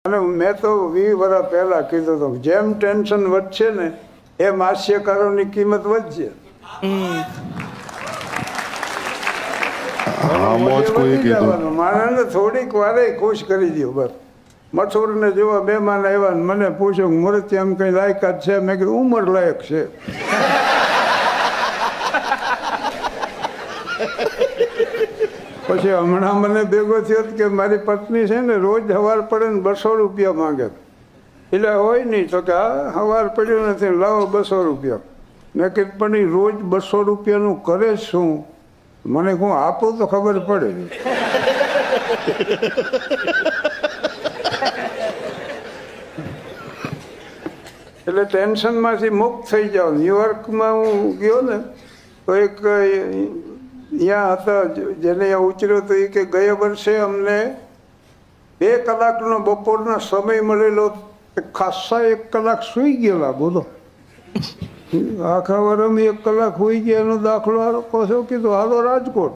અને મેં તો 20 વર્ષ પહેલા કીધું હતું જેમ ટેન્શન વધશે ને એમ હાસ્યકારોની કિંમત વધશે. માણસને થોડીક વારે ખુશ કરી દો બસ. મથુરને જેવા મહેમાન આવ્યા ને મને પૂછ્યું મુહૂર્ત એમ કઈ લાયકાત છે? મેં કીધું ઉંમર લાયક છે. પછી હમણાં મને ભેગો થયો કે મારી પત્ની છે ને રોજ સવાર પડે ને 200 રૂપિયા માંગે. એટલે હોય નહીં તો કે હા સવાર પડ્યું નથી લાવો 200 રૂપિયા. મેં કીધું પણ એ રોજ 200 રૂપિયાનું કરે શું? મને હું આપું તો ખબર પડે. એટલે ટેન્શનમાંથી મુક્ત થઈ જાઓ. ન્યુયોર્કમાં હું ગયો ને તો એક ત્યાં હતા જેને અહીંયા ઉતર્યો તો એ કે ગયા વર્ષે અમને 2 કલાકનો બપોરનો સમય મળેલો, ખાસા 1 કલાક સૂઈ ગયેલા. બોલો, આખા વર્ષમાં 1 કલાક સૂઈ ગયા એનો દાખલો હાલો કહો કીધું હાલો રાજકોટ.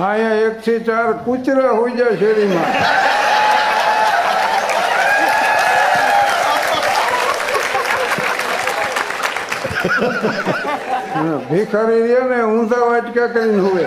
અહીંયા 1 થી 4 કૂતરા હોઈ જાય શેરીમાં. ભિખારી રહ્યા ને ઊંધા વાટકા કરીને હુવે.